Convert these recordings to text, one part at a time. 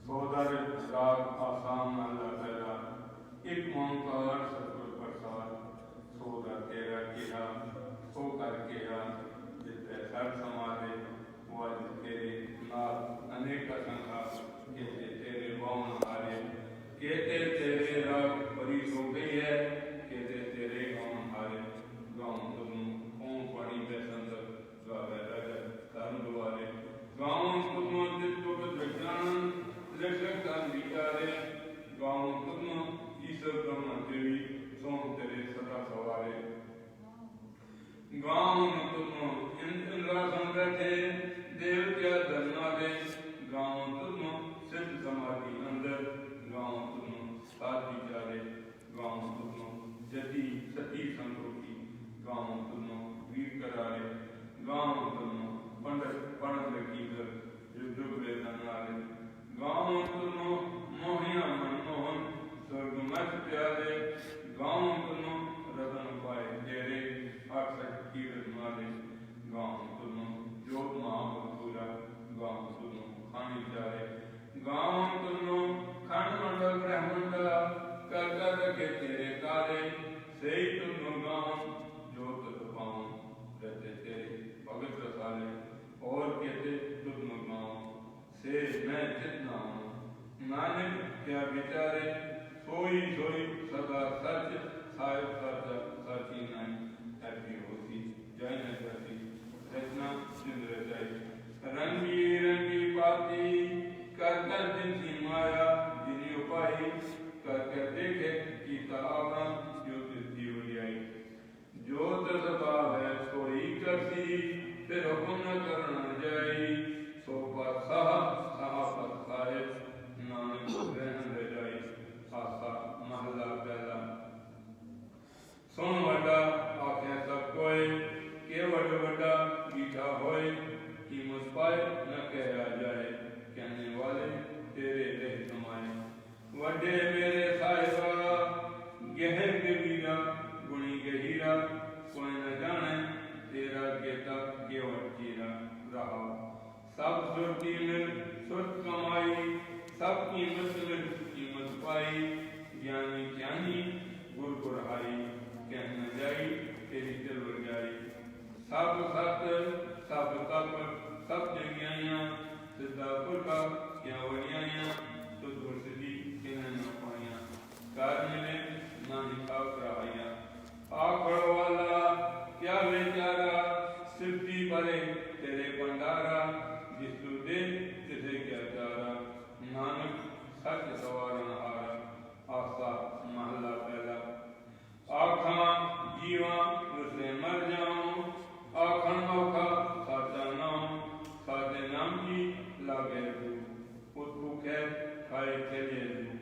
सौदर राग आसाम महला पहला। एक ओंकार सतगुर प्रसाद। सौदर तेरा किया सो कर किया जिते सर समाधे वज तेरे नाथ अनेक संघा कहते तेरे बावन हारे कहते तेरे राग परी सो गई है कहते तेरे बावन हारे गाँव तुम ओम पानी बेसंद गावे रजत धर्म द्वारे गाँव तुम जितो विज्ञान लक्षण का विचारे गाँव तुम ईश्वर ब्रह्म देवी सोम तेरे सदा सवारे गाँव तुम इंद्रासन बैठे देव क्या धरना दे गाँव तुम सिद्ध समाधि अंदर गाँव तुम साथ विचारे गाँव तुम जति सती संतोषी गाँव तुम वीर करारे गाँव तुम पंडित पढ़ लकीर युद्ध वेदन वाले गाँव तुम मोहिया मनमोहन स्वर्ग मत प्यारे गाँव तुम रतन पाए तेरे अक्षर कीर्त मारे गाँव तुम जोत महापूरा गाँव तुम खानी चारे गाँव तुम खंड मंडल ब्रह्मंड कर कर रखे तेरे कारे से तुम गाँव जोत पाऊं रहते तेरे पवित्र साले और कहते तुम गाँव से मैं जितना हूँ नानक क्या विचारे सोई सोई सदा सच साहिब सच सची नहीं ऐसी होती जय न जाती रचना चंद्र जय रंगी रंगी पाती कर कर जिनसी माया जिनी उपाई कर कर देखे गीता आवरण ज्योति उड़ियाई जो स्वभाव है सोई करती फिर हुक्म न करना जाई सो पर साहब साहिब नानक रहन दे जाई आसा महला पहला सुन वड्डा आखे सब कोई के वड वड्डा मीठा होए कीमत पाए न कहा जाए कहने वाले तेरे रह समाए वड्डे मेरे साहिबा गहर के वीरा गुणी के हीरा कोई न जाने तेरा गेता केवट चीरा रहा सब सुरती मिल सुरत कमाई सब कीमत मिल कीमत पाई ज्ञानी ज्ञानी गुर को रहाई कहना जाई तेरी दिल जाई सब सत सब तप सब जगियाइयां सिद्धापुर का क्या वरियाइयां तो दुर्सदी किन्हें न पाइयां कार मिले ना निकाल कराइयां आखड़ वाला क्या बेचारा सिद्धि भरे तेरे भंडारा जिस तू दे तिसे क्या चारा नानक सच सवारन हारा आसा महला पहला आखा जीवा उससे मर जाऊं आखन औखा साचा नाम साचे नाम की लागे तू उत्पुख है खाए चले तू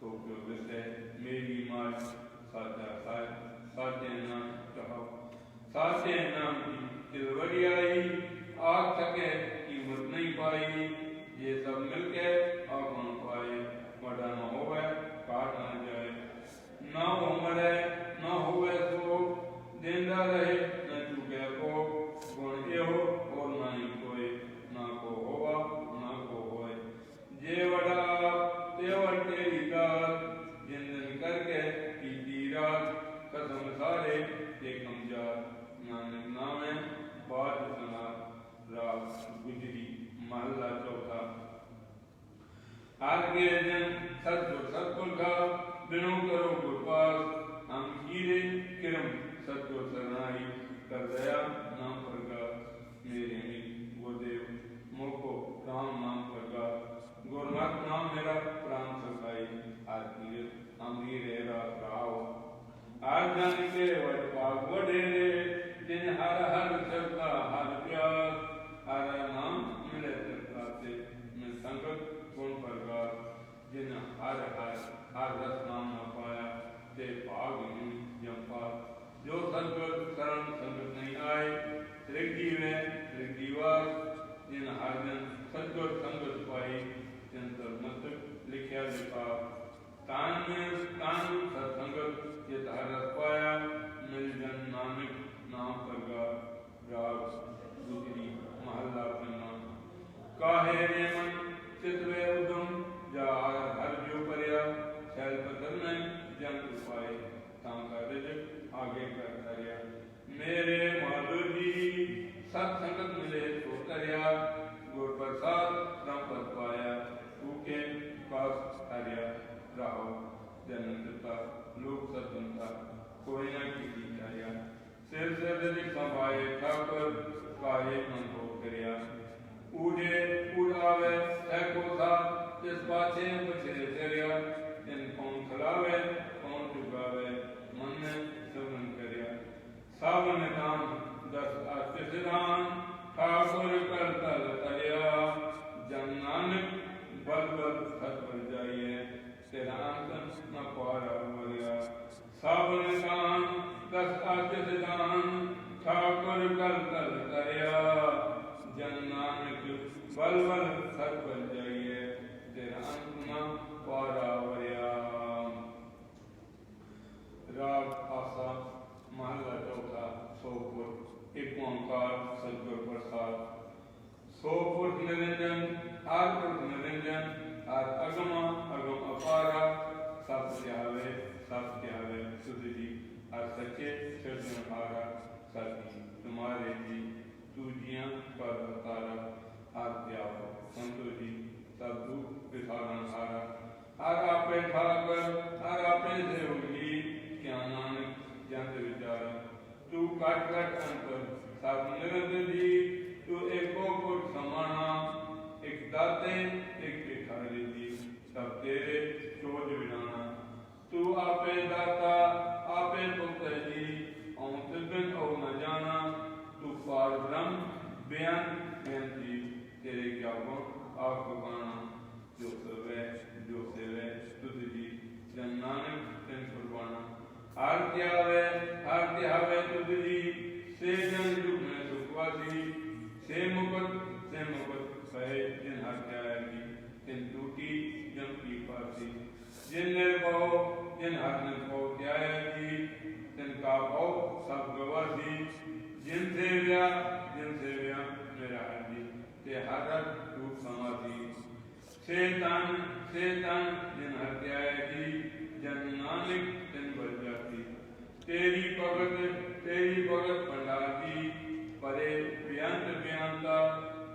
तो क्यों विषय मेरी माँ साचा साय साचे नाम कहो साचे नाम की तिलवरी आई आग सके कीमत नहीं पाई ये सब मिलके आग न पाए बड़ा न होवे काट न जाए ना उम्र है ना होवे सो देंदा रहे न चुके को गुण ये हो और ना ही कोई ना को होवा ना को होए जे वड़ा तेवर तेरी दात जिंदन करके की रात कसम सारे एकम जात नानक नाम है बात सुना रात गुजरी महला चौथा आज के दिन सतगुर का बिनो करो गुरपास हम हीरे किरम सतगुर सरनाई कर दया नाम प्रगा मेरे गुरुदेव मोको राम नाम प्रगा गुरनाथ नाम मेरा प्राण सखाई आज हम हीरे राव आज जान के वट पाग वडेरे दिन हर हर शब्द हर प्यास हर नाम मिले तरकाते में संगत गुण प्रगास जिन हर रस नाम न पाया ते भाग जंपा जो सदगुर शरण संगत नहीं आए त्रिगी में त्रिगीवास जिन हर दिन सदगुर संगत पाई जंतर मस्तक लिखा लिखा तान में तान सत्संगत ये हरस पाया मिल जन नानक नाम प्रगा राग गुजरी महला पन्ना काहे रे मन चितवे उदम आगे कर तरिया मेरे माधो जी सत्संगत मिले तो तरिया गुर प्रसाद संपत पाया भूखे पास हरिया राहो जनता लोक सतंता कोई न किसी कार्या सिर से दिख संभाए ठाकुर काहे मन हो करिया ऊढ़े उड़ावे है कोसा जिस पाछे पछे चरिया इन कौन खलावे कौन चुकावे मन में सबन करिया सावन नाम 10 आशीर्वाद ठाकुर कर तल तरिया जन नानक बल बल सत बन जाइए तेरा अंत न पारा मरिया सावन नाम 10 आशीर्वाद ठाकुर कर तल तरिया जन नानक बल बल सत बन जाइए तेरा अंत न पारा मरिया। राग आसा महला चौथा सोपुर एक ओंकार सतगुर प्रसाद सोपुर निरंजन आरपुर निरंजन आर अगम अगम अपारा सब त्यावे सुध जी आर सच्चे सिरजन हारा सती तुम्हारे जी तूजियां पर तारा आर त्याव संतो जी सब दुख विसारण हारा हर आपे ठाकर हर आपे देवगी क्या नानक जंत विचार तू काट काट अंतर सब निरंतर जी तू एको पुर समाना एक दाते एक भिखारी जी सब तेरे चोज विनाना तू आपे दाता आपे पुत्र जी औ तिबिन औ न जाना तू पार ब्रह्म बेअंत बेअंती तेरे क्या गुण आप गाना जो सवे जो सेवे तुझ जी जन नानक तिन कुर्बाना आरती आवे तुझ जी से जन युग में सुखवासी से मुकुट कहे जिन हत्या की तिन टूटी जम की फांसी जिन निर्भव जिन हर निर्भव त्याया जी तिन का भाव सब गवासी जिन सेव्या मेरा हरि ते हर रूप समाधि शैतान जिन हत्या की जन नानक तिन बल जाती तेरी भगत पंडाती परे बेअंता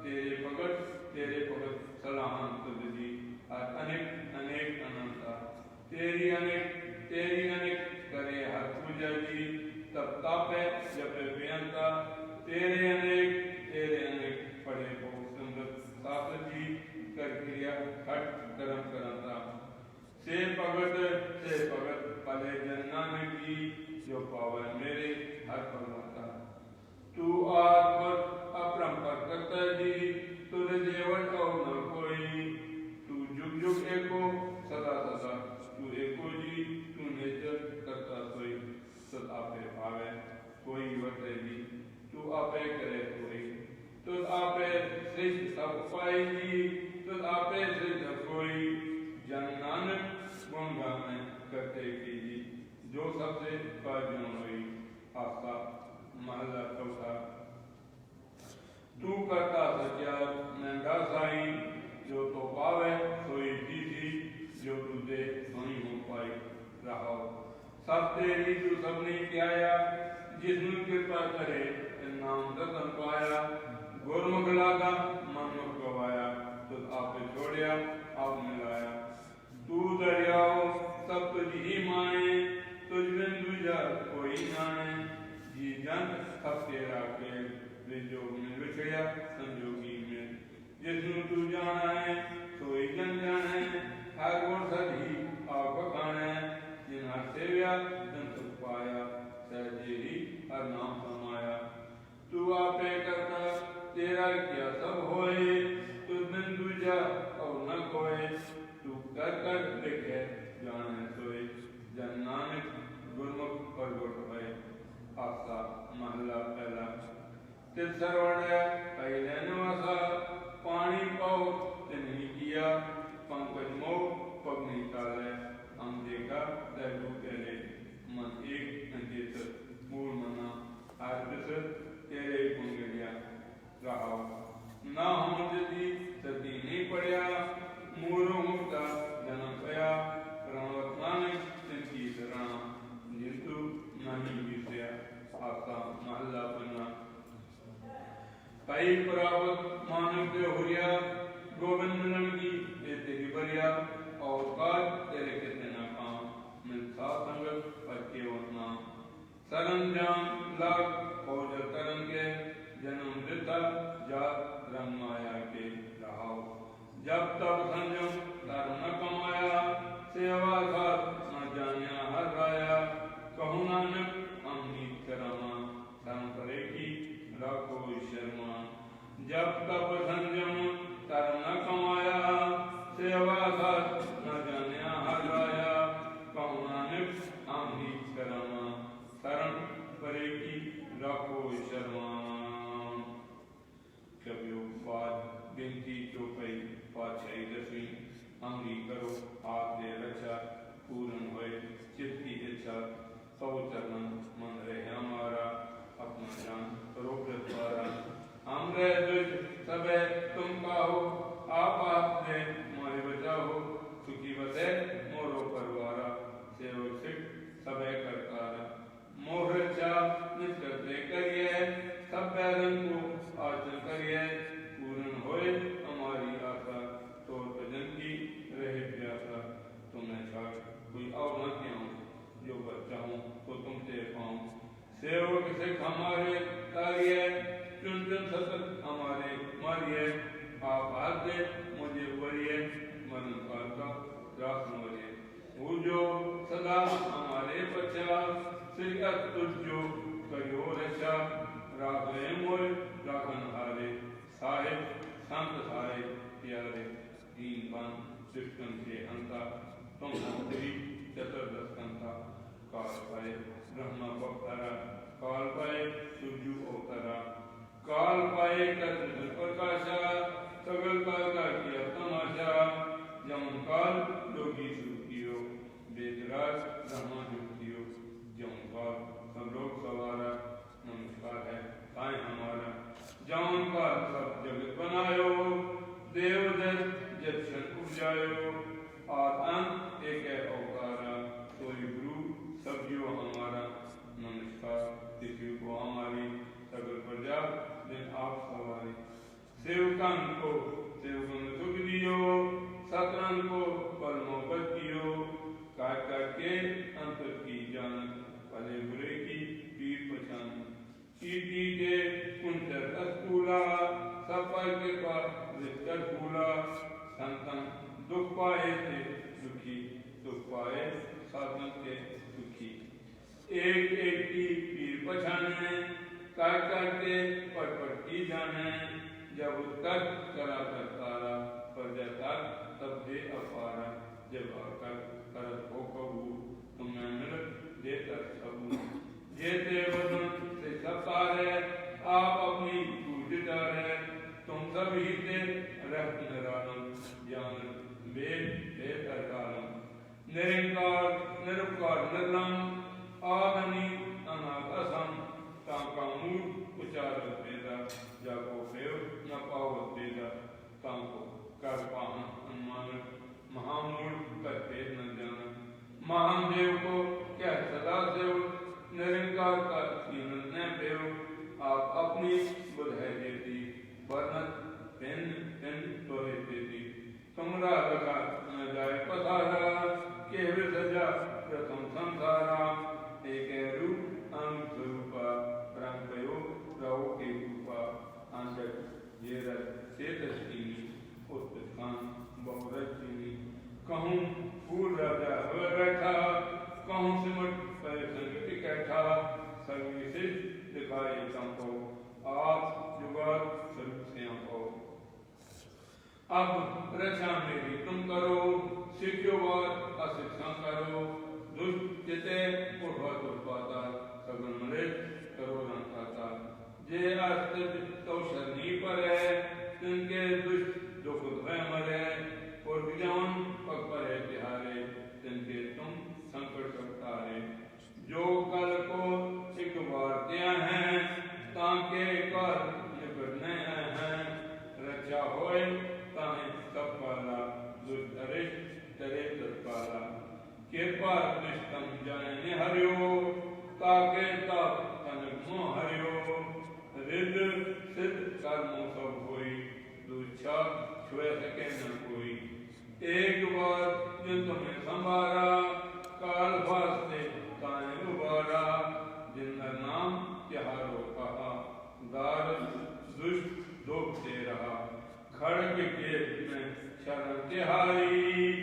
तेरे भगत सलाहन तुझ जी और अनेक अनंता तेरी अनेक करे हर पूजा जी तब तापे जब बेअंता तेरे अनेक पढ़े बहुत सुंदर शास्त्र जी कर क्रिया खट कर्म करता से भगत पले जन नानक की जो पावन मेरे हर परमाता तू आत्मत अपरंपर करता जी तुझे जेवट और न कोई तू जुग जुग एको सदा तू एको जी तू नेचर करता सोई सद आपे भावे कोई वटे जी तू आपे करे कोई तू आपे श्रेष्ठ सब पाई जी तू आपे श्रेष्ठ कोई जन नानक गुण गाने करते की जी जो सबसे पाजन हुई आस्था महला चौथा तू करता सच्चा नंगा साई जो तो पावे सोई दीदी जो तुझे सोई हो पाई रहो सब तेरी तू सबने त्याया जिसने कृपा करे नाम दर्शन पाया गुरमुख लागा मनमुख गवाया तो आपे छोड़िया आप मिलाया तू दरियाओ सब तुझी माने तुझ बिन दूजा कोई नाने जी जन सब तेरा के विजोग में विछड़िया संजोगी में जिसनु तू जाना है सोई जन जाने हर गुण सदी आप खाने जिन हर सेव्या जन सुख पाया सहजेरी हर नाम समाया तू आपे करता तेरा क्या सब होए तुझ बिन दूजा और न कोई तू कर लिखे जाने सोए जन नानक गुरमुख प्रगट भय आस्था महला पहला तिस सरवण पहले निवासा पानी पाओ तिन्ही किया पंकज मोह पगनी ताले हम देखा लहू पहले मन एक अंकित मूल मना आर्थिक तेरे गुण गया रहा ना हम यदि सती नहीं पड़या मूरो मुक्ता जन्म गया प्रणवत नानक तिनकी शरण जिंतु नहीं बढ़िया और काज तेरे कितने ना काम मिलता संगत पक्के वतना सरंजाम लाख फौज करन के जन्म देता जात रंग माया के रहाओ जब तब संजम धर्म न कमाया सेवा साथ न जानिया हर राया कहूँ नानक हम नीत करामा धर्म करे की राखो शर्मा जब तब संजम धर्म न कमाया सेवा साथ न जानिया हर राया कहूँ नानक हम नीत करामा धर्म करे की राखो शर्मा कवियों बाद गिनती चौपाई पातशाही दसवीं अंगी करो हाथ दे रक्षा पूर्ण होए चित्त की इच्छा सौ चरण मन रहे हमारा अपना जान करो प्रत्यारा हम रहे दुज सबे तुम काहो आप दे मोहे बचाओ सुखी बसे मोरो परवारा सेवक सिख सबे करतारा मोह रक्षा नित करते करिए सब बैरन को आचरण करिए पूर्ण होए हमारी आशा तो भजन की रहे प्यासा तुम्हें छाड़ कोई और न क्यों जो बच्चा हूँ तो तुमसे पाऊँ सेवक सिख हमारे तारिए चुन चुन सतत हमारे मारिए आप हाथ दे मुझे बढ़िए मन काल का रास मरिए वो जो सदा हमारे बच्चा सिरकत तुझो करियो रक्षा राघवे मोर राखन हारे साहिब संत सारे प्यारे दीन बन दुष्टन से हंता तुम मंत्री चतुर्दश कंता काल पाए ब्रह्मा पक्तरा काल पाए सूर्य अवतरा काल पाए कर्म प्रकाशा सगल काल का किया तमाशा जमन काल योगी सुखियो वेदराज ब्रह्मा जुक्तियो जमन काल सब लोग सवारा नमस्कार है ताए हमारा जमन काल सब जगत बनायो देव जक्षण उपजायो और अंत एक है अवतारा सोई गुरु सब्जियों हमारा नमस्कार किसी को हमारी सगल प्रजा दिन आप सवारी सेवकन को सेवकन सुख दियो सतरन को पर मोहब्बत कियो काट काट के अंतर की जान भले बुरे की पीठ पहचान ईटी के कुंतर अस्तूला सफर के पास रिश्तर फूला संतन दुख पाए थे दुखी दुख पाए साधन के दुखी एक एक की पीर पछाने काट काट के पट पट की जाने जब तक चला करतारा पर जब तब दे अपारा जब आकर करत हो कबू तुम्हें मिलत दे तक सबू जेते वदन से सब तारे आप अपनी पूज डारे तुम सब ही से रहत निरालम ज्ञान वेद वेद अकालम निरंकार निरुपकार निर्लम आदनि अनाथ असम ताका मूल उचारत वेदा जाको प्रेव न पावत वेदा ताको कर पाहन अनुमान महामूल कर भेद न जाना महान देव को क्या सदा देव निरंकार का न देव आप अपनी बुध है देती वर्णत पिन पिन तोहे देती तुमरा रखा न जाए पसारा के सजा प्रथम संसारा एक रूप अंग स्वरूपा रंग कयो रहो के रूपा आंचक ये चेतनी उत्थान बहुरचनी कहूँ फूल राजा हुए बैठा कहूँ सिमट पर संगत कैठा सर्वविशिष्ट दिखाई चंपो आप जुगात स्वरूप से हो अब रक्षा मेरी तुम करो शिष्यो बात अशिक्षा करो दुष्ट चिते उठवत उत्पाता सगुन मरे करो रंकाता जे अस्तित्व तो शरणी पर है तिनके दुष्ट दुख भय मरे और विजान पग पर है तिहारे तिनके तुम संकट करतारे जो कल को एक बार दिया है ताके कर निपटने हैं रक्षा होए ताहे सब पाला दुष्ट अरिष्ट तरे तत्पाला कृपा दुष्टम जाने हरियो ताके तप तनक मोह हरियो रिद्ध सिद्ध कर्मों सब होई दुच्छा शरण तिहारी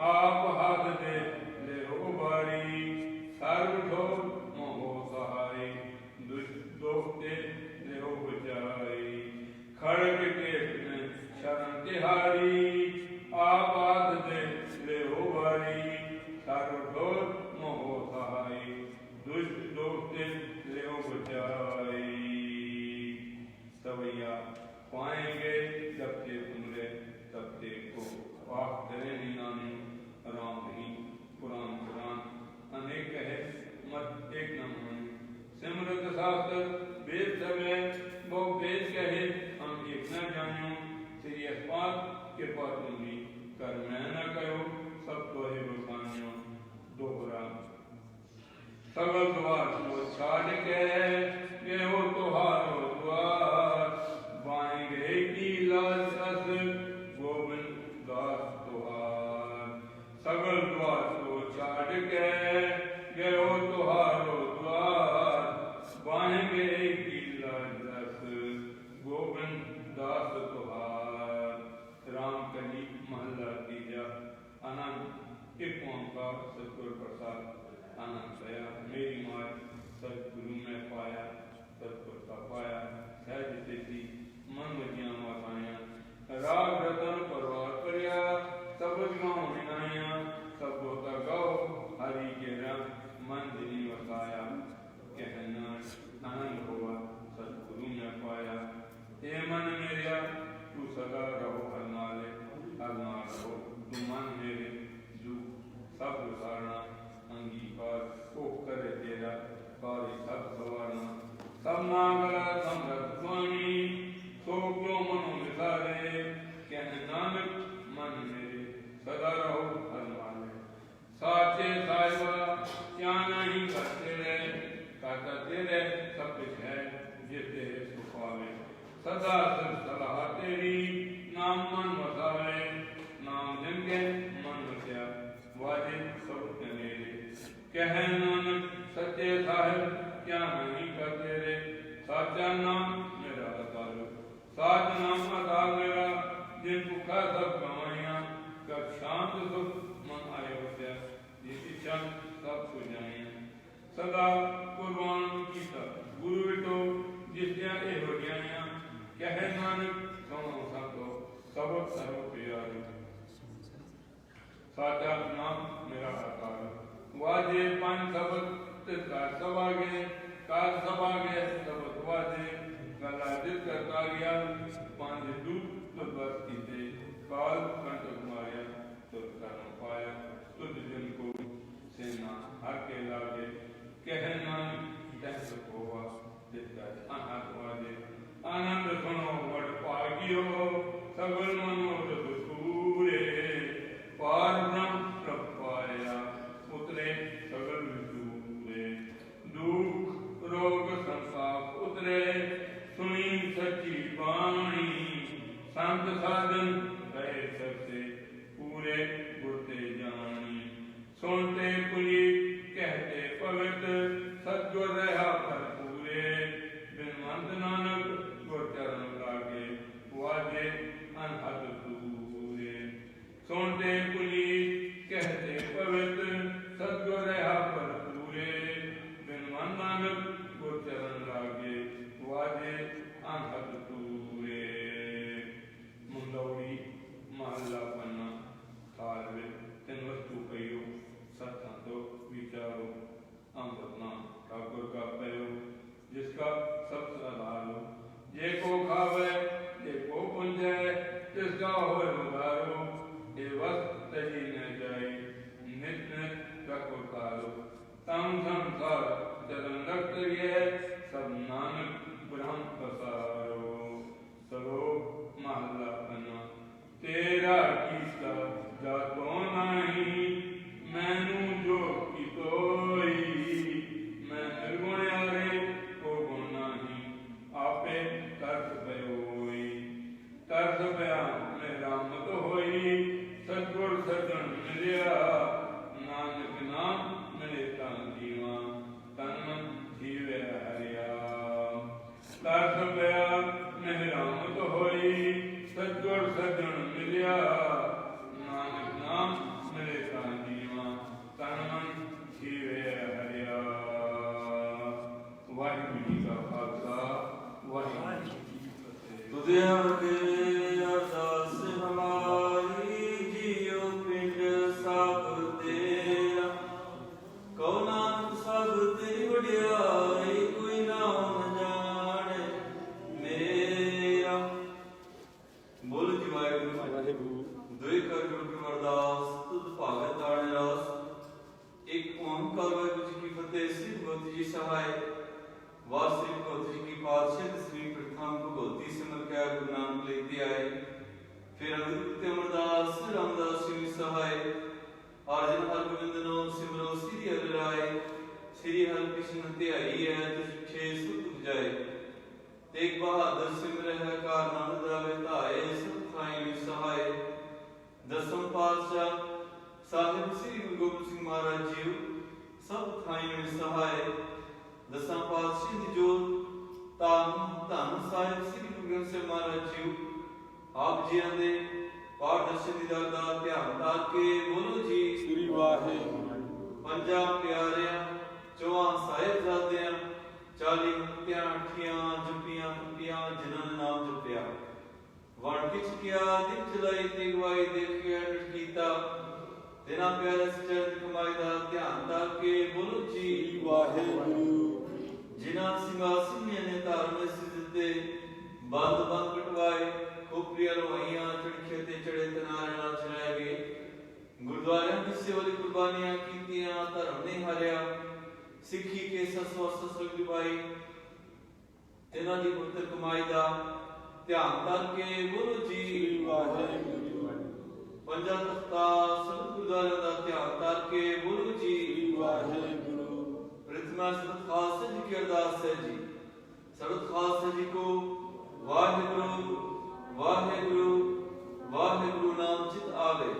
आप हाथ दे ले उबारी सर्व ठोर मोहो सहाय दुष्ट दोखते ले बचाई खड़ग के शरण तिहारी आप हाथ दे ले उबारी सर्व ठोर मोहो सहाय दुष्ट दोखते ले बचाई सवैया पाएंगे जब ते तुमरे तब ते को वाह करे नानी राम नहीं पुराण पुराण अनेक कहे मत एक न माने सिमरत शास्त्र वेद सवे वो वेद कहे हम एक न जानो श्री अस्पात के पास तुमरी कर मैं न कहो सब तो है बखानियों दोहरा सगल द्वार को छाड़ के ये हो तुहारो द्वार पाएंगे की लालस गोविंद दास तुहार सगल द्वार को छाड़ के गयो तुहारो द्वार पाएंगे की लालस गोविंद दास तुहार राम कली महला तीजा आनंद एक का सतगुरु प्रसाद आनंद गया मेरी माँ सतगुरु में पाया सतगुरु का पाया सहज तेती मन मजिया माताया राग रतन परवार परिया सब गाँव मिनाया सब होता गौ हरि के रंग मन दिनी वसाया कहना आनंद हुआ सतगुरु में पाया हे मन मेरा तू सदा रहो हरनाले हरनाल रहो तू मन मेरे जो सब धारणा अंगीकार को करे तेरा कार्य सब सवारना सब नागरा समरथ स्वामी सो क्यों मनो मिसारे कह नानक मन मेरे सदा रहो हरमाले साचे साहिबा क्या नहीं करते रहे कहता तेरे सब कुछ है जिते सुखावे सदा सिर सलाह तेरी नाम मन वसावे नाम जिनके मन वस्या वाजे सब मेरे कह नानक सच्चे साहिब क्या नहीं करते रे साचा नाम मेरा अकाल साच नाम अकाल मेरा जिन भूखा सब गवाइया कब शांत सुख मन अयोध्या जिस इच्छा सब सुझाइया सदा कुर्बान कीता गुरु विटो जिसया ए वड्याइया कह नानक सुनो सबको सब सर्व प्यारे साचा नाम मेरा अकाल वाजे पांच शब्द कार सभागे कार सभागे शब्द वाजे गला जित करता गया पांच दूत तो बस कीते काल कंठ माया तो कर्म पाया तुझ जन को सेना हर के लागे कहना दस होवा जिसका अनाथ वाजे आनंद सुनो वड पागियो सगल मनोरथ पूरे पार ब्रह्म प्रपाया उतरे सगल विदूरे दुख रोग संसाप उतरे सुनी सच्ची बाणी संत साधन रहे सबसे पूरे गुरते जानी सुनते पुली कहते पवित्र सतगुर रहा पर पूरे बिन मंत नानक गुर चरण लागे वाजे अनहद पूरे सुनते पुली कहते पवित्र सतगुर रहा पर पूरे बिन मन नानक गुर चरण लागे वाजे अनहद पूरे मुंदौड़ी महला पन्ना थाल तीन वस्तु कहो सत्संतो विचारो अमृतना ठाकुर का पयो जिसका सब आधार हो जे को खावे जे को पुंजे जिसका हो उधारो ये वस्त तजी न जाए नित नित रखो तारो तम संसार चरण रक्त ये सब नानक ब्रह्म पसारो सरो महला पन्ना तेरा कीता जातो नहीं मैनू जो की तोई मैं निर्गुण आरे को गुण नहीं आपे तरस पयोई तरस पया मेरा मत होई सतगुर सजन मिलिया नानक नाम मिले तन जीवा तन मन जीवे हरिया तरस पया मेरा मत होई सतगुर सजन मिलिया दुई कर गुरु की अरदास तुद भागत तारने रास। एक ओंकार वाहिगुरू जी की फतेह। श्री भगवती जी सहाय। वाह श्री भगवती जी की पातशाह श्री प्रथम भगवती सिमर क्या गुरु नानक लेते आए। फिर अमृत अमरदास रामदास जी सहाय। आर्जन हर गोविंद नाम सिमरो श्री हरि राय। श्री हरि कृष्ण ध्याई है तुझ छे सुख जाए। तेग बहादुर सिमर है कार नाम द्रावे धाए। सब थाई में सहाय। दसम पातशाह साहिब श्री गुरु गोबिंद सिंह महाराज जी सब थाई में सहाय। दसम पातशाह जी जो तान धन साहिब श्री गुरु ग्रंथ साहिब महाराज जी आप जी दे पाठ दर्शन दीदार दा ध्यान तार के बोलो जी श्री वाहिगुरू। पंजा प्यारिया चौहां साहिबजादियां 40 मुक्तियां अठियां जपियां तुपियां जिन्हां ने नाम जपिया। वण किछ किया दिख चलाई तिगवाई देखिया कीता। तेना प्यारे सचरित कमाई दा ध्यान तार के बोलो जी वाहिगुरू। जिन्हां सिंहासन ने धारण में सिद्धते बंद बंद कटवाए। खोपड़ियां लोहाइयां चढ़खियां ते चढ़े तनारे नाल चढ़ाए गए। गुरुद्वारियां की सेवा दी कुर्बानियां कीतियां धर्म ने हारिया। सिੱਖੀ के ससवस दिवाई। तेना दी पुत्र कमाई दा ध्यान कर के बोलो जी वाहिगुरू। पंजा तख्ता सब गुरुद्वारे दा ध्यान कर के बोलो जी वाहिगुरू। प्रथमा सरत खास जी की अरदास है जी। सरत खास जी को वाहिगुरू वाहिगुरू वाहिगुरू नाम चित आवे।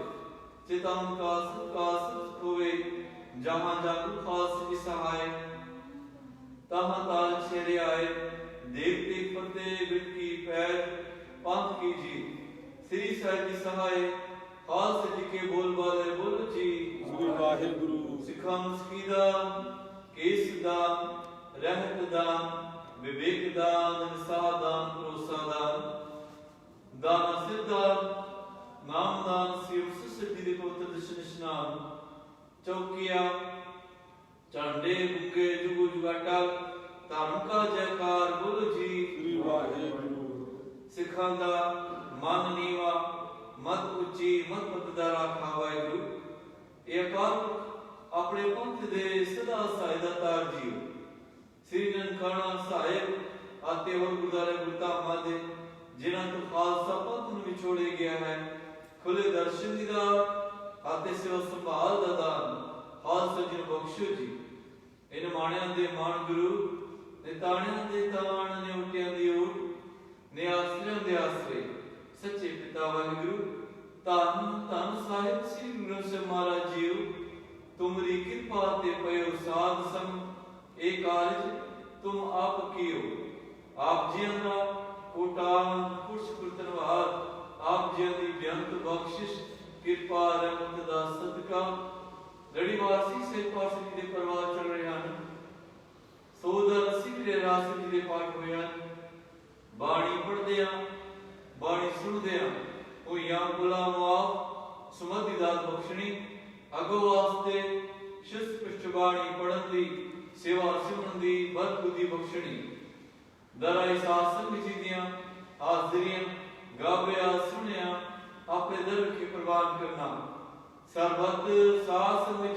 चिताम का सत होवे। जहां जागु खास जी सहाय। तहां ताल छेड़े आए। देखते फतेह बिट की पैर पंथ की जी। श्री साहिब जी सहाय। खास जी के बोल बाले बोलो जी श्री वाहिगुरू। सिखा मुस्कीदा केस दान रहत दान विवेक दान निसाह दान भरोसा दान दान सिद्धान नाम दान शिव सुसिद्धि दे पवित्र दर्शन स्नान। चौकिया चांडे बुके जुगु जुगाटा धर्म का जयकार बोलो जी श्री वाहिगुरू। सिखां दा मन नीवा मत उच्ची मत पतदा राखा वाहिगुरू। ये अकाल अपने पंथ दे सदा सहायता तार जी। श्री ननकाना साहिब आते और गुरुद्वारे गुरधामा दे जिन्हां तो खालसा पंथ नूं विछोड़े गया है। खुले दर्शन दीदार आते सेवा संभाल दा दान खालसा जी बख्शो जी। इन माणियां दे मान गुरु ने ताणियां दे ताण ने उटियां दी ऊट ने आसरियां दे आसरे सच्चे पिता वाहिगुरू। धन धन साहिब श्री गुरु ग्रंथ साहिब महाराज जी तुमरी कृपा ते पयो साध संग। एक कारज तुम आप कियो। आप जियां दा कोटान पुरुष धन्यवाद। आप जियां दी बेअंत बख्शिश कृपा रहमत दा सदका। लड़ीवासी से पास जी दे परवाह चल रहे हैं। सोदर सिमरे रास जी दे पाठ होए हैं। बाणी पढ़दे हैं बाणी सुनदे हैं। होइयां बुला माफ सुमति दात बख्शणी। अगो वास्ते शिष्ट पृष्ठबाणी पढ़न दी सेवा सिमरन दी बद बुद्धि बख्शणी। दराई सासन जी दियां हाजरियां गावया सुनिया अपने दर की प्रवान करना। सरबत सास में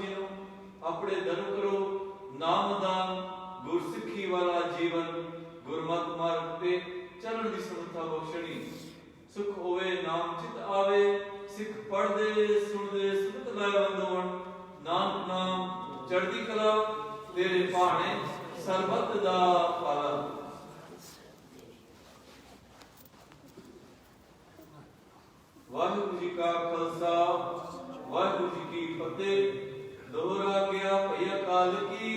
अपने धर्म करो नाम दान गुर सिखी वाला जीवन गुरमत मार्ग पे चलन की समर्था बख्शणी। सुख होवे नाम चित आवे। सिख पढ़ दे सुन दे सुनत लाए बंदोण। नानक नाम चढ़दी कला तेरे भाणे सरबत दा पालन। वाहिगुरू जी का खालसा वाहिगुरू जी की फतेह। दोहरा गया भैया काल की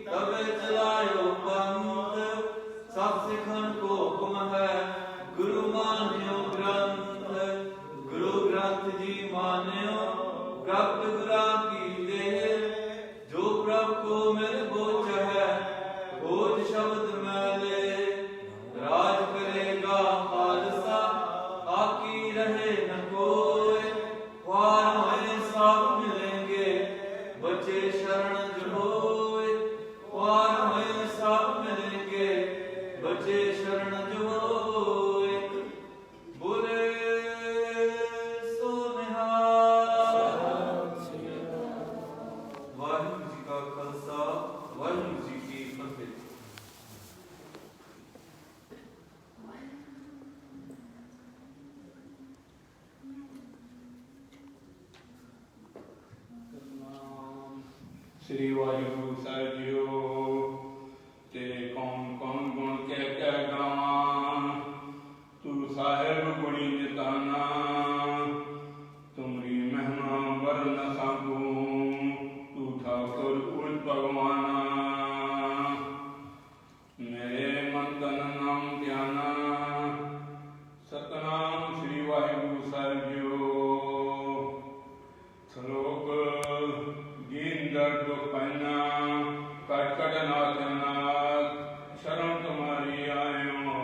तबे चलायो पंथ। सब सिखन को हुक्म है गुरु मान्यो ग्रंथ। गुरु ग्रंथ जी मान्यो प्राप्त गुरा की देह। जो प्रभु को मेरे बोझ है बोझ शब्द मैले। राज करेगा खालसा आकी रहे न कोई। वार में सब मिलेंगे बचे शरण जो होए। वार में सब मिलेंगे बचे शरण जो होए। बोले सो निहाल। श्री वाहिगुरु साहिब जीओ ते कौन कौन गुण कह गावां तू साहिब गुणी निताना तुमरी महिमा वर न सांगूं तू ठाकुर उज भगवाना मेरे मन तन नाम ध्याना सतनाम श्री वाहिगुरु साहिब जीओ श्लोक दीनदर दुख पैना कट कट नाथ नाथ शरण तुम्हारी आयो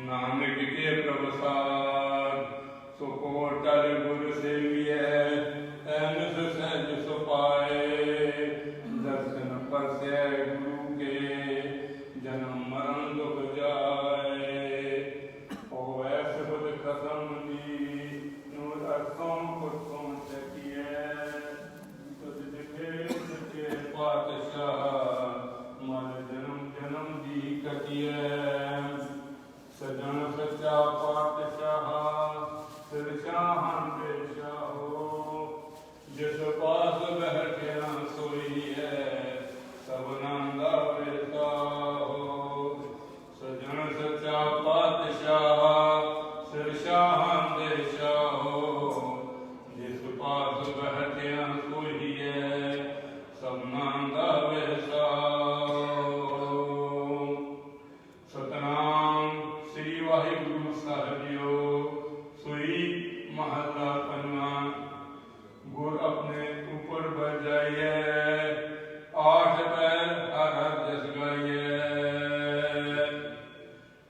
नानक के प्रभुसार सुकोटल गुर सेविय अहमद सहज सुपाए दर्शन परसे गुरु के जन्म मरण दुख जाए ओ ऐसे बुध खसम दी नूर अरसों पुरसों चकिए पातशाह मर जन्म जन्म दी कटिए सजन सच्चा पातशाह सिरशाहन बेशाहो जिस पास बैठिया सोई है सब नंदा बेटा हो सजन सच्चा पातशाह सिरशाहन बेशाहो जिस पास बैठिया सोई है सबनांदा वैसा सतनाम श्री वाहिगुरु साहिब जीओ सोई महला पन्ना गुर अपने ऊपर बढ़ जाइए आठ पैर हर हर जस गाइए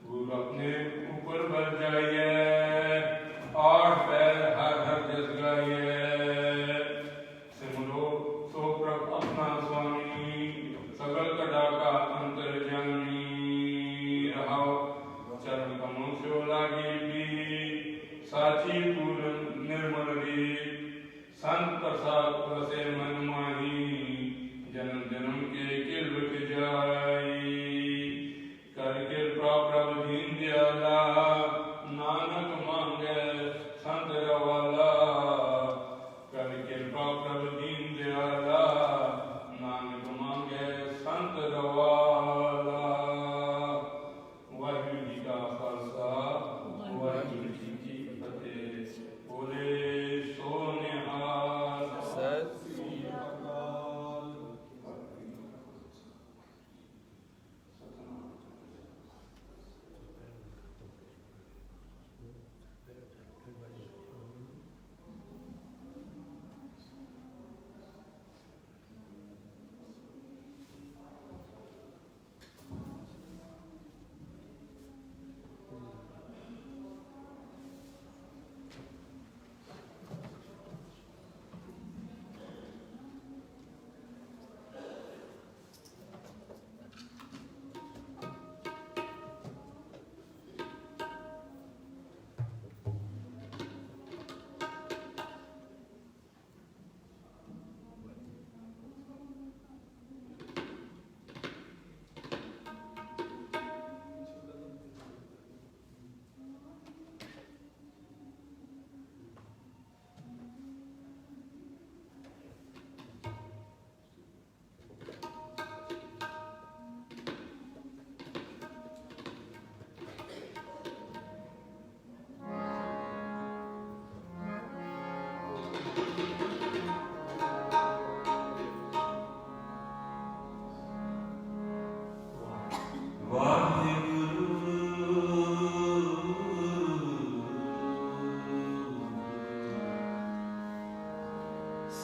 गुर अपने ऊपर बढ़ जाइए आठ पैर हर हर जस गाइए सिमरो सो प्रभ अपना स्वामी सगल कटा का अंतर जानी रहाओ चरण कमों से लागी भी साची पूर्ण निर्मल भी संत प्रसाद प्रसे मन माही जन्म जन्म के किल्वत जाई कर कृपा प्रभु दीन दयाला नानक मांगे संत रवाला कर कृपा प्रभु दीन दयाला नानक मांगे संत रवाला वाहिगुरु जी का खालसा वाहिगुरु जी की फतेह बोले सो निहाल सत श्री अकाल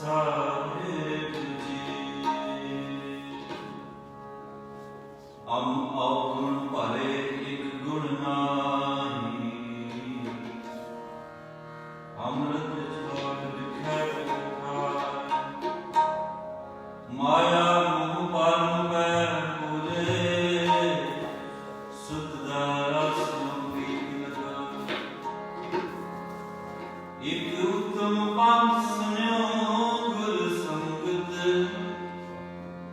साहिब जी हम अवगुण भले एक गुण नाही अमृत छोड़ दिखे माया मोह पालन में पूरे सुत रस पीत लगा एक उत्तम पंथ सुन्यो गुर संगत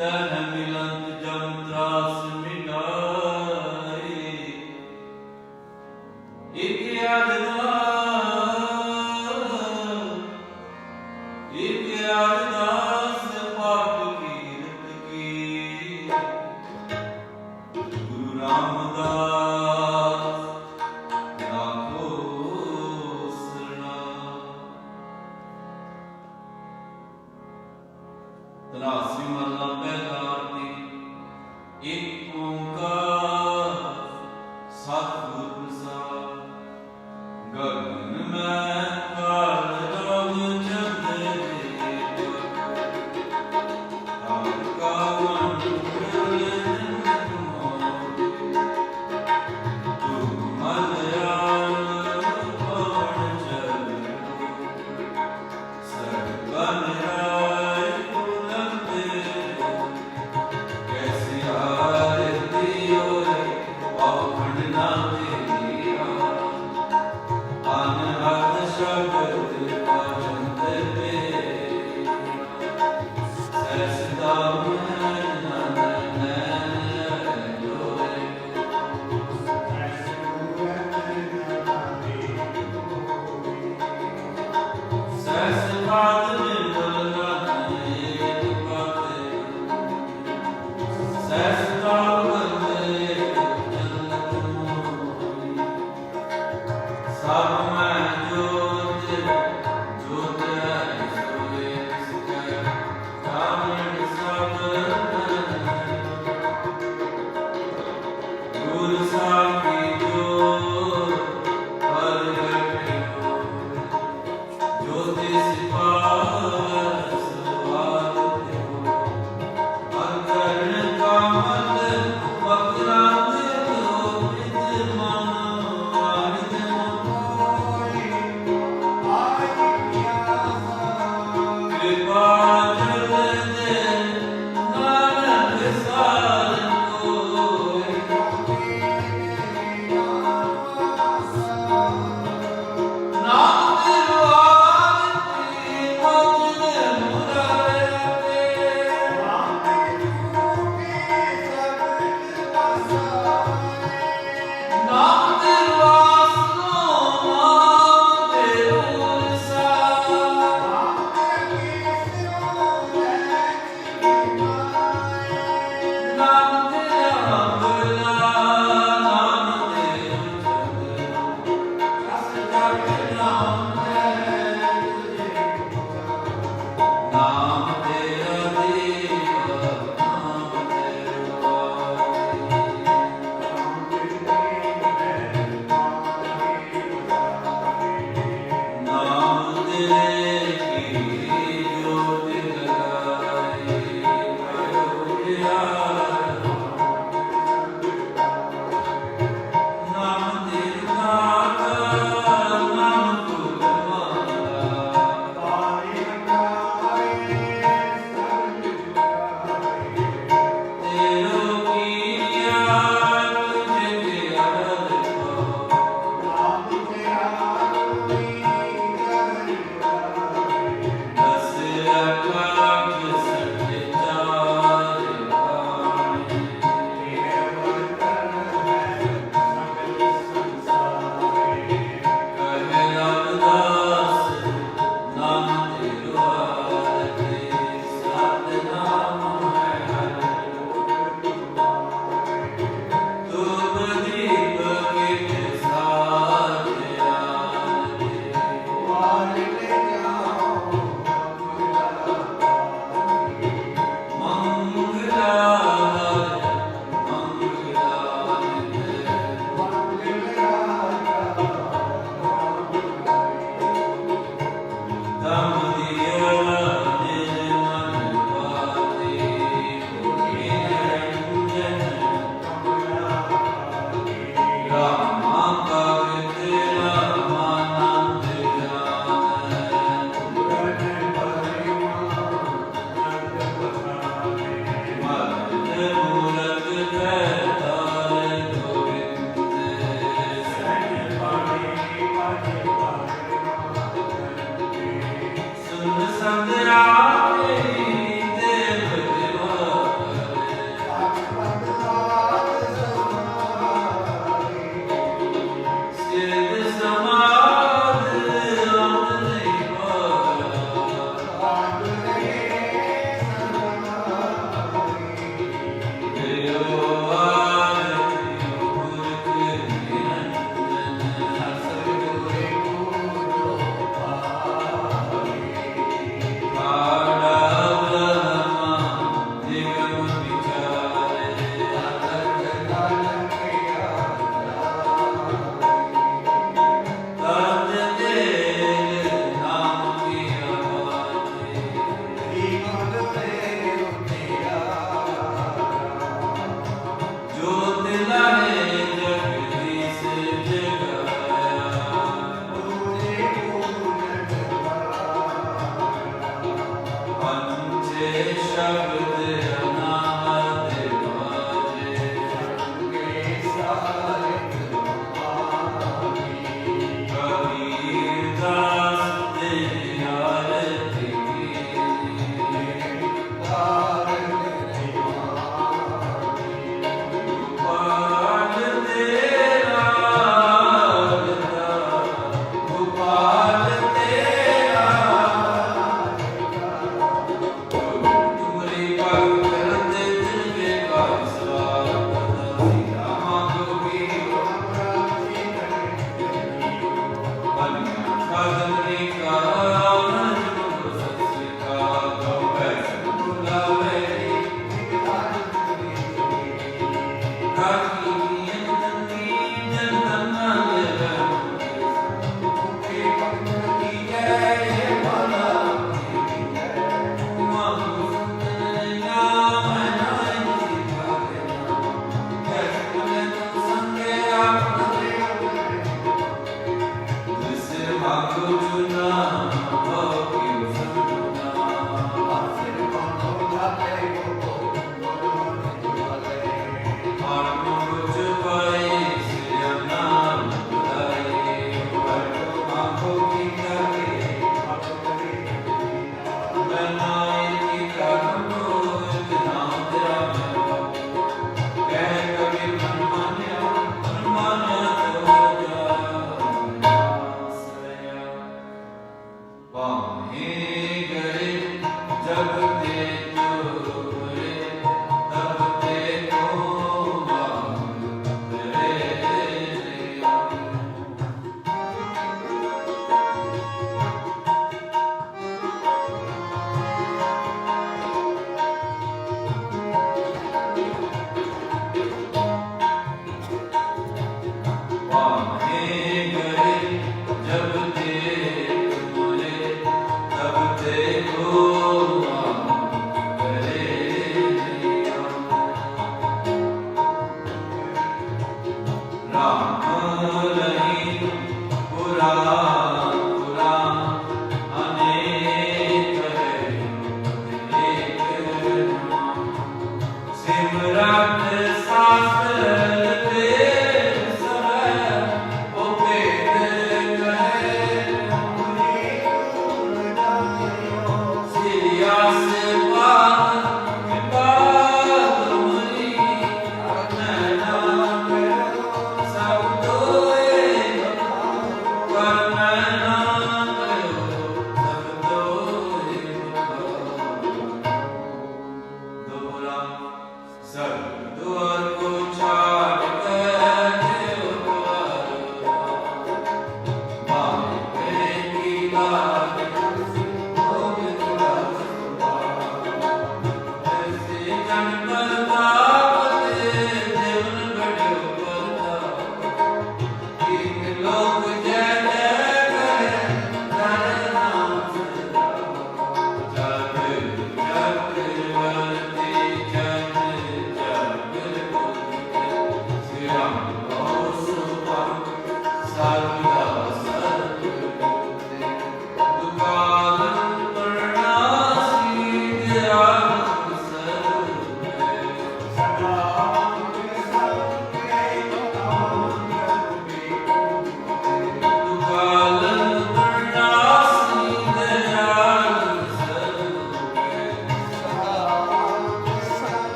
तह मिलंत जम त्रास मिटाए एक अरदास पाठ कीर ਤਨਾਸੀ ਮਹਲਾ ਪਹਿਲਾ ਆਰਤੀ। ਇੱਕ ਓੰਕਾਰ ਸਤਿਗੁਰ ਪ੍ਰਸਾਦਿ। ਗਗਨ ਮੈਂ ਕਾਲ ਰਵ ਚੰਦਰ ਹਰਿ ਕਾ ਮੰਡਲ ਨਿਰਮਲ। ਤੂੰ ਮਲਿਆਲ ਪਵਨ ਚਲਿਓ ਸਰਬਨ ਰਾਇ ਬੁਲੰਦੇ। ਕੈਸੀ ਆਰਤੀ ਹੋਏ ਪਾਖੰਡ ਨਾ ਤੇਰੀਆ। ਅਨਹਦ ਸ਼ਬਦ ਭਜਨ ਤੇ ਸੈਸਦਾ ਮਨ ਨੈਣ ਲੋਏ। ਸੈਸ ਬਾਦ ਨਿਰਮਲ ਨਾਥ ਪਾਤੇ। ਸੈਸ ਤਾਵਨ ਜਨਤ ਮੋਹੀ। ਸਭ ਮੈਂ ਜੋਤ ਜੋਤ ਹੈ ਸੋਏ ਤਿਸਕੈ। ਕਾਮਣ ਸਭ ਗੁਰ ਸਾਖੀ ਜੋਤ ਹਰਿ ਘਟਿਓ। ਜੋਤਿ ਸਿਪਾਹ ਸਵਾਦ ਦਿਓ। ਅੰਤਰਨ ਕਾਮਲ ਵਕਰਾਂ ਦਿਓ। ਨਿਤ ਮਨ ਆਨੰਦ ਕਿਰਪਾ ਜਲਦੇ ਨਾਨਕ ਸਾਰ ਕੋਇ। ਨਾਮ ਦਿਵਾਵਤੀ ਮੋਜ ਮੁਰਾਰੇ। ਨਾਮ ਦਿਵਾਸਨੋ ਨਾਮ ਦੇਵ ਸਾ। ਨਾਮ ਤੇਰਾ ਬਲਾ ਨਾਮ ਦੇਵ ਨਾਮ ਤੇਰਾ ਦੇਵਾ ਨਾਮ ਤੇਰਾ ਨਾਮ ਤੇਰੇ ਕੀ ਜੋਤ ਜਗਾਈ। ਨਾਮ ਤੇਰਾ ਨਾਮ ਤੁਮਾਰਾ। ਤੇਰੋ ਕੀਆ ਤੁਝੇ ਅਰਦ ਕੋ। ਦਸ ਅਕਾਲ ਸੱਚ ਚਾਰ ਬਾਣੀ। ਕਹੇ ਰਵਿਦਾਸ ਨਾਮ ਤੇਰਾ ਰਤੇ। ਸਤਿਨਾਮ ਹੈ ਹਰਿ। ਤੁਮ ਦੀਪ ਕੇ ਸਾਥਿਆ। ਮੰਗਲਾ ਮੰਗਲਾ ਤਮ ਦਿਆ ਨਿਰਮਲ ਪਾਤੇ। ਮੁਖੀ ਨਿਰੰਜਨ ਰਾਮਾ ਭਗਤ ਰਾਮਾਨੰਦ ਜਾਨ। ਮਦ ਮੂਰਤ ਬੈਤਾਰ ਗੋਬਿੰਦ। ਸੁਨ ਸੰਗ ਆਵੇ ਦੇਵ ਦਿਵਾਕਰ। ਸਿਧ ਸਮਾਧ ਅੰਤ ਨਹੀਂ ਪਾਇਆ। ਦਿਓ ਆਰਤੀ ਗੁਰ ਨਿਰੰਜਨ। ਸਤਿਗੁਰ Hare शब्द अनाहत बाजे कबीरदास तेरी आरती गोपाल तेरा गोपाल तेरा तुमरी भक्त करते जिनके का स्वागत सीता माँ को भी बलिया का नजम सत्य का तो वैसे बुलावे काकी अंतनी जनतन ले के की जय भला जब देखो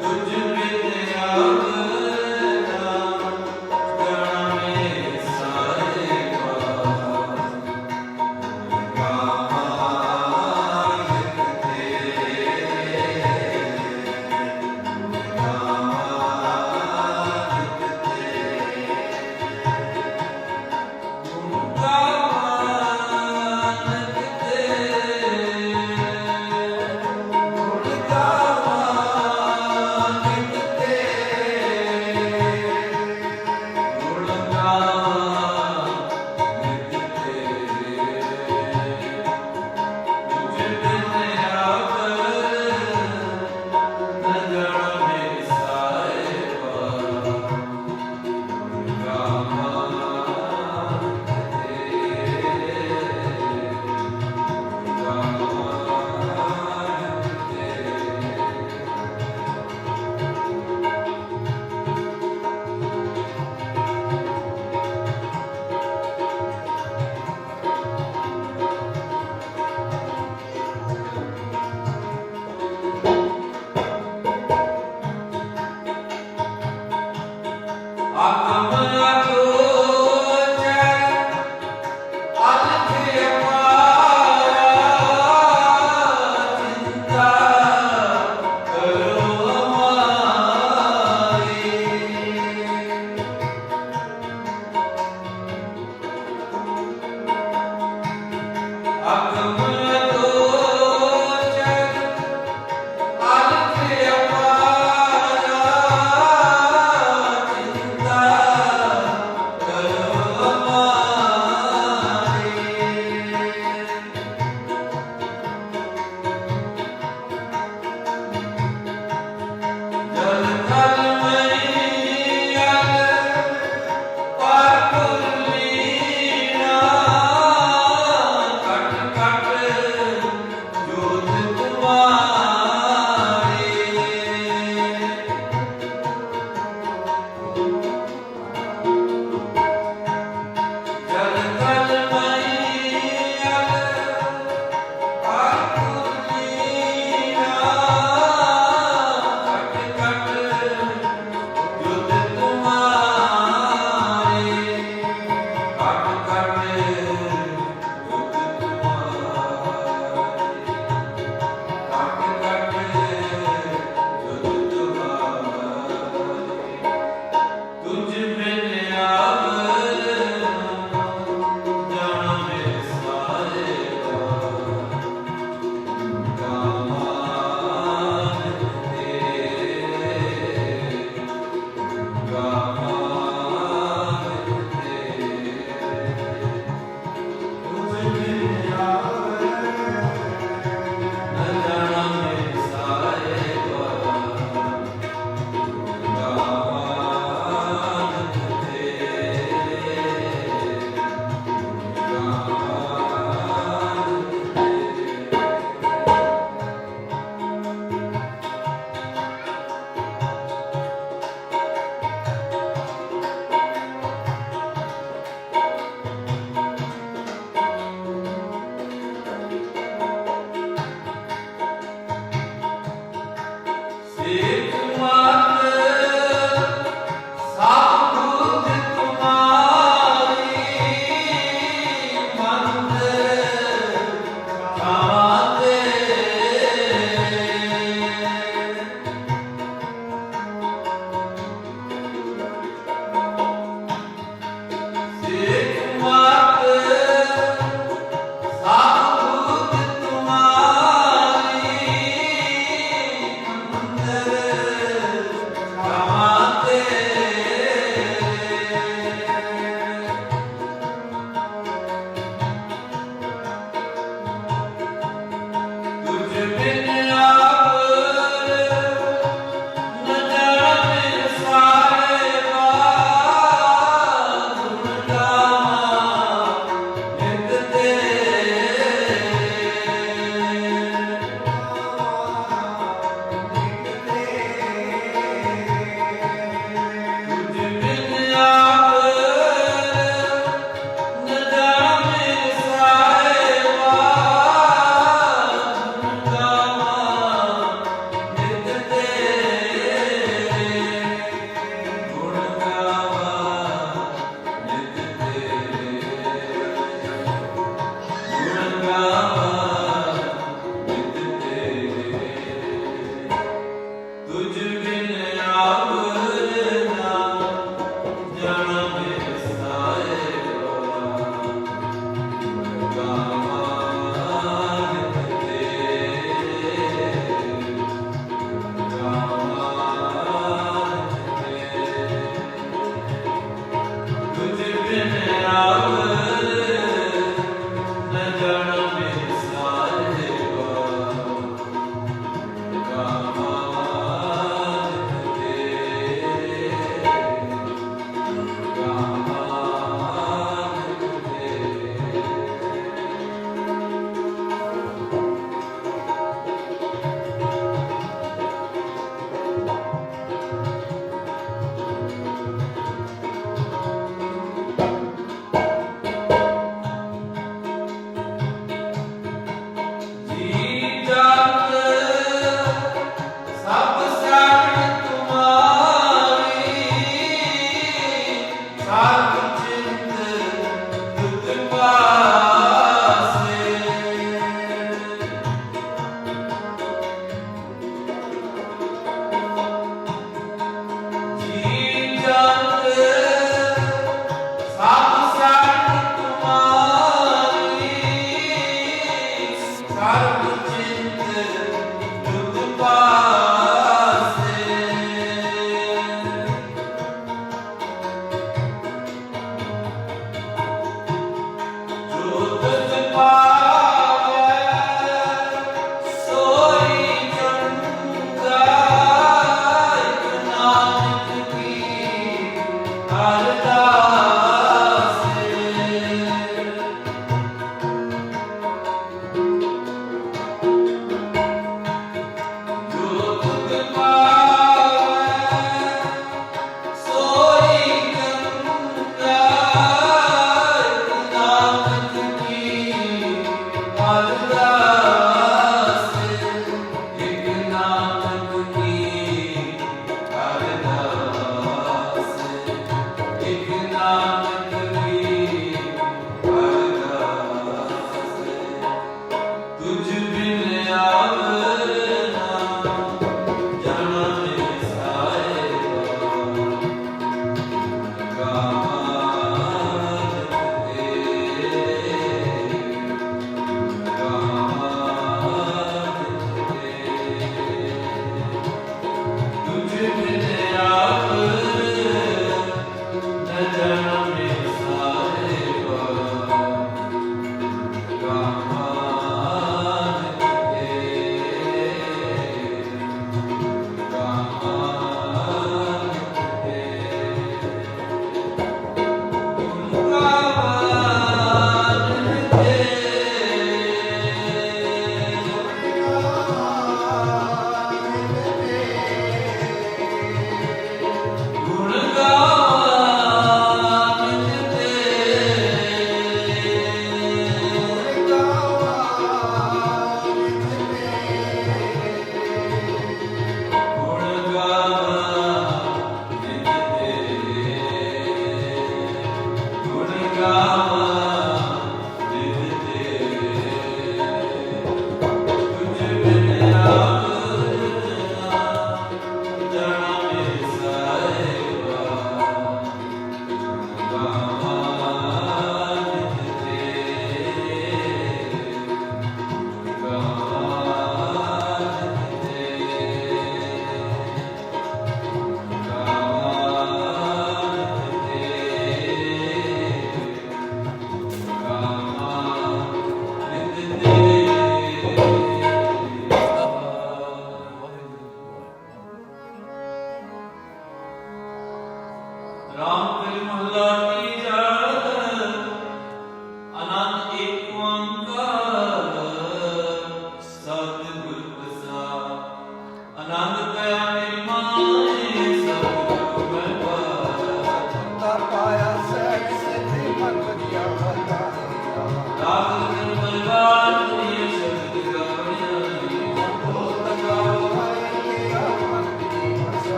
तुझ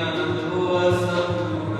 आनंद हुआ सब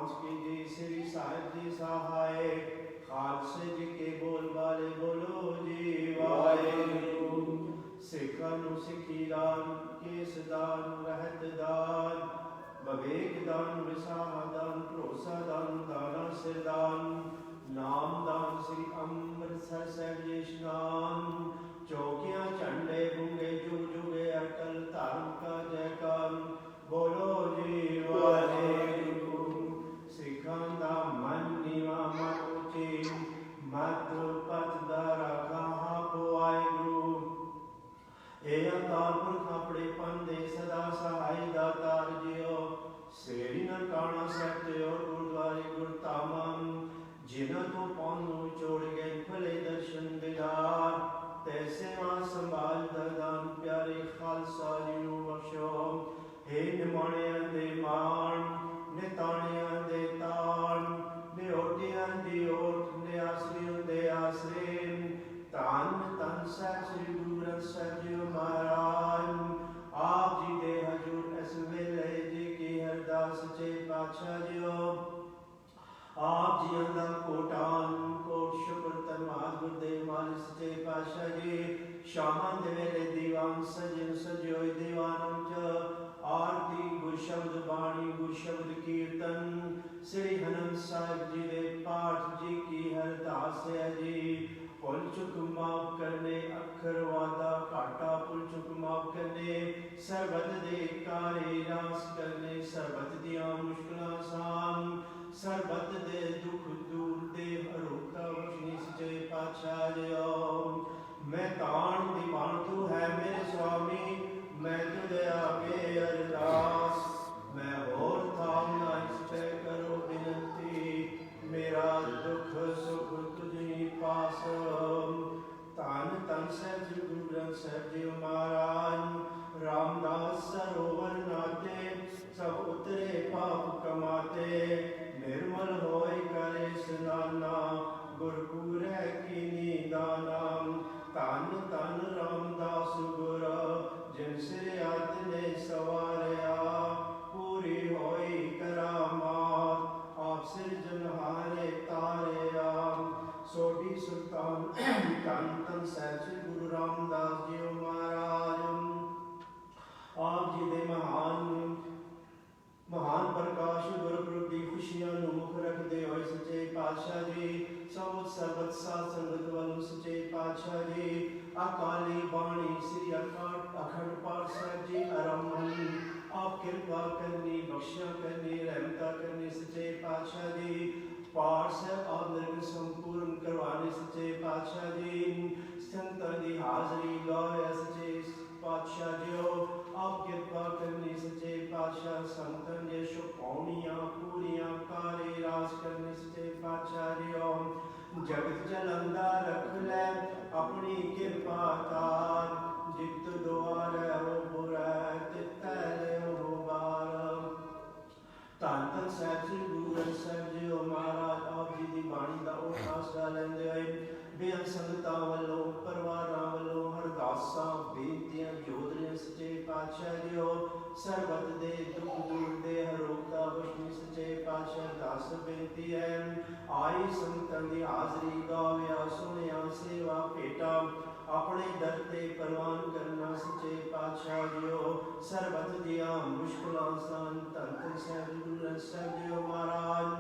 पांच के जी श्री साहिब जी सहाय खालसे जी के बोल वाले बोलो जी वाहेगुरु। सिखा नु सिखी दान केस दान रहत दान विवेक दान विसाह दान भरोसा दान दाना सिर दान नाम दान श्री अमृतसर साहिब जी स्नान चौकियां झंडे बूंगे जुग जुगे अटल धर्म का जयकार बोलो जी वाहेगुरु। सिखां दा मन नीवा मन उची मत पत दा रखा आपो वाहेगुरु। ए अवतार पुरख अपने पन दे सदा सहाय दातार जियो सेरी ननकाना साहिब ते और गुरुद्वारे गुरधामम जिन्हों को पानू छोड़ गए भले दर्शन दीदार तैसे मां संभाल दरदान प्यारे खालसा जी नू बख्शो। हे निमाणियां दे मान निताणियां दे तान निओटियां दी ओट निआसरियों दे आसरे धन धन साहिब श्री गुरु ग्रंथ साहिब जी महाराज आप जी दे हजूर इस वेले जी की अरदास सच्चे पातशाह जी आप जी दा कोटान कोट शुक्र धन्यवाद गुरुदेव मालिक सच्चे पातशाह जी। शामां दे वेले दीवान सजन सजोए दीवानम च आरती गुर शब्द बाणी गुर शब्द कीर्तन श्री हनन साहिब जी दे पाठ जी की अरदास है जी। पुल चुक माफ करने अखर वादा घाटा पुल चुक माफ करने सरबत दे कारे रास करने सरबत दियां मुश्किलां आसान सरबत दे दुख दूर दे हरोका बख्शनी सच्चे पातशाह जी। मैं तान दीवान तू है मेरे स्वामी मैं तुझे आगे अरदास मैं और थाम ना इस पे करो विनती मेरा दुख सुख तुझी पास। धन धन साहिब जी गुरु ग्रंथ साहिब जी महाराज रामदास सरोवर नाते सब उतरे पाप कमाते निर्मल होय करे स्नाना गुरपुरै कीनी दाना। धन धन रामदास गुर जिन सिर अत ने सवारिया पूरी होई करामात आप सिरजनहारे तारिया। सोढ़ी सुल्तान धन धन साहिब श्री गुरु रामदास जी महाराज आप जी दे महान प्रकाश गुरपुरब दी खुशियां नू मुख रखदे होए सच्चे पातशाह जी सब सरबत साध संगत वालों सच्चे पातशाह जी अकाली बाणी श्री अखंड पाठ साहिब जी आरंभ आप कृपा करनी बख्शिया करनी रहमता करनी सच्चे पातशाह जी। पाठ साहिब आप निर्विघ्न संपूर्ण करवाने सच्चे पातशाह जी। संतां दी हाजरी लाया सच्चे पातशाह जी आप कृपा करनी सच्चे पातशाह संतन जे शुभकामनियां पूरियां कारे रास करने सच्चे पातशाह जी। जगत जलंदा रख ले अपनी कृपा तार जित द्वार हो बुरा चित्त हो बार। धन धन साहिब श्री गुरु ग्रंथ साहिब जी महाराज आप जी की बाणी का वो आसरा लेंदे होए बेअंत संगतां वल्लों परिवारां वल्लों अरदासां बेनतियां जोदरियां सच्चे पातशाह जी सरबत दे दुख दूर दे हरोका बख्शनी सच्चे पातशाह दास बेनती है आई संतां दी हाजरी गाविया सुनिया सेवा भेटा अपने दर ते परवान करना सच्चे पातशाह जी सरबत दियां मुश्किलां सन धन धन साहिब गुरु ग्रंथ साहिब जी महाराज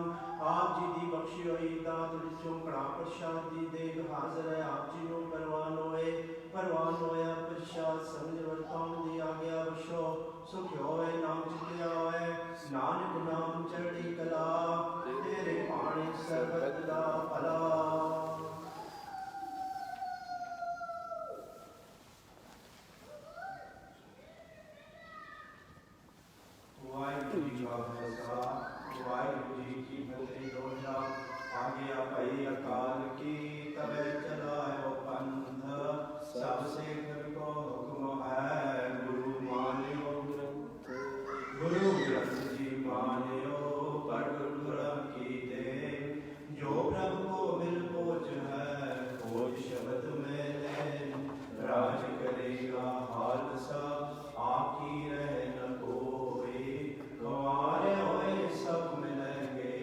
आप जी दी बख्शी होई दात विचों कड़ा प्रसाद दी देग हाजिर है आप जी नूं परवान होया प्रसाद समझ वरताउण दी आग्या बख्शो सुख होए नाम चितिया होए नानक नाम चढ़ी कला तेरे पाणी सरबत दा भला। वाहिगुरू जी का खालसा वाहिगुरू जी की फतेह। दोहरा आगे भई अकाल की तबे चलायो पंथ सबसे को हुक्म है गुरु मानियो गुरु ग्रंथ जी मानियो पर गुरु की दे जो प्रभु को मिल पोच है खोज शब्द में ले राज करेगा हाल सब आकी रहे न कोई गंवारे होए सब मिलेंगे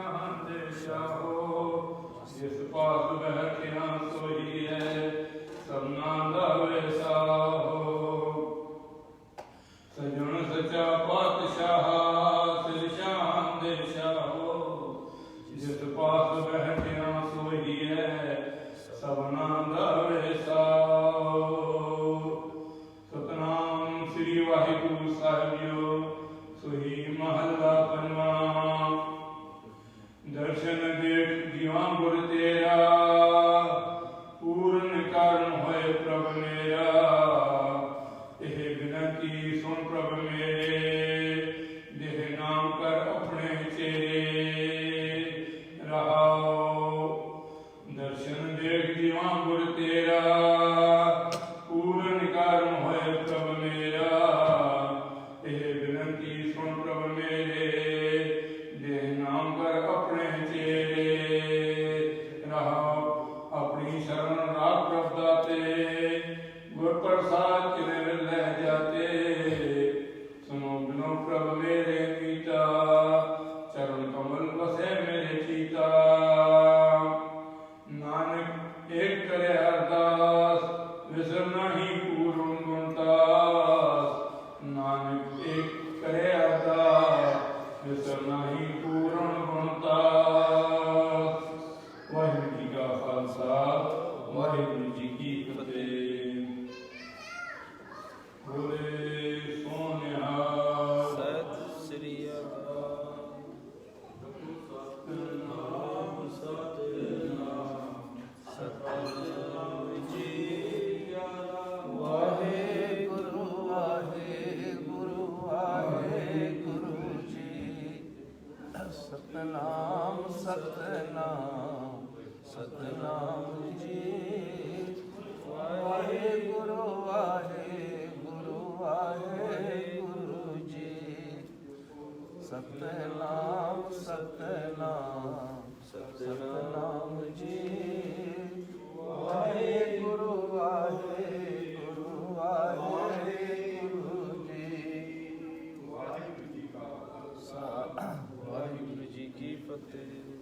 ਸ਼ਾਨ ਦੇ ਸ਼ਾਹੋ ਜਿਸ ਪਾਸ ਬੈਠਿਆ ਸੋਈ ਹੈ ਸਭਨਾ ਦਾ ਵੈਸਾਹੋ ਸਜਣ ਸਚਾ ਪਾਤਸ਼ਾਹ ਸਿਰ ਸ਼ਾਨ ਦੇ ਸ਼ਾਹੋ ਜਿਸ ਪਾਸ ਬੈਠਿਆ ਸੋਈ ਹੈ ਸਭਨਾ ਦਾ ਵੈਸਾਹੋ ਸਤਨਾਮ ਸ੍ਰੀ ਵਾਹਿਗੁਰੂ ਸਾਹਿਬ ਜੀਓ ਸੋਈ ਮਹੱਲਾ ਪੰਜਵਾਂ ਦਰਸ਼ਨ ਦੇਖ ਜੀਵਾਂ ਗੁਰ ਤੇਰਾ ਪੂਰਨ ਕਰਨ ਹੋਏ ਪ੍ਰਭ ਮੇਰਾ ਇਹ ਬਿਨਤੀ ਸੁਣ ਪ੍ਰਭ ਮੇਰੇ ਦੇਹ ਨਾਮ ਕਰ ਆਪਣੇ ਚੇਰੇ ਰਹਾਓ ਦਰਸ਼ਨ ਦੇਖ ਜੀਵਾਂ ਗੁਰ ਤੇਰਾ ਪੂਰਨ ਕਰਨ ਹੋਏ ਪ੍ਰਭ ਮੇਰਾ ਇਹ ਬਿਨਤੀ ਸੁਣ ਪ੍ਰਭ ਮੇਰੇ ਦੇਹ ਨਾਮ ਕਰ ਆਪਣੇ ਚੇਰੇ ਰਹਾਓ ਆਪਣੀ ਸ਼ਰਨ ਰਾਖ ਪ੍ਰਭ ਦਾਤੇ ਗੁਰ ਪ੍ਰਸਾਦ ਕਿਨੇ ਲੈ ਜਾਤੇ ਸੁਨੋ ਬਿਨੋ ਪ੍ਰਭ ਮੇਰੇ ਮੀਤਾ ਚਰਨ ਕਮਲ ਵਸੇ ਮੇਰੇ ਚੀਤਾ ਨਾਨਕ ਏਕ ਕਰੇ ਅਰਦਾਸ ਵਿਸਰ ਨਹੀਂ ਪੂਰਨ ਗੁਣਤਾਸ ਨਾਨਕ ਏਕ ਕਰੇ ਅਰਦਾਸ ਵਿਸਰ ਨਹੀਂ ਪੂਰਨ ਗੁਣਤਾਸ ਵਾਹਿਗੁਰੂ ਜੀ ਕਾ ਖਾਲਸਾ ਵਾਹਿਗੁਰੂ ਜੀ ਕੀ ਫਤਿਹ ਬੋਲੇ ਸੋਨਿਹਾ ਸਤਿ ਸ੍ਰੀ ਅਕਾਲ ਸਤਿਨਾਮ ਸਤਿਨਾਮ ਸਤਿਨਾਮ ਜੀ ਵਾਹਿਗੁਰੂ ਵਾਹਿਗੁਰੂ ਵਾਹਿਗੁਰੂ ਜੀ ਸਤਿਨਾਮ ਸਤਿਨਾਮ ਸਤਿਨਾਮ ਜੀ ਵਾਹਿਗੁਰੂ ਵਾਹਿਗੁਰੂ ਵਾਹਿਗੁਰੂ ਜੀ ਸਤਿਨਾਮ ਸਤਿਨਾਮ ਸਤਿਨਾਮ ਜੀ ਵਾਹਿਗੁਰੂ ਵਾਹਿਗੁਰੂ ਵਾਹਿਗੁਰੂ ਜੀ ਵਾਹਿਗੁਰੂ ਜੀ ਕਾ ਖਾਲਸਾ ਵਾਹਿਗੁਰੂ ਜੀ ਕੀ ਫਤਿਹ।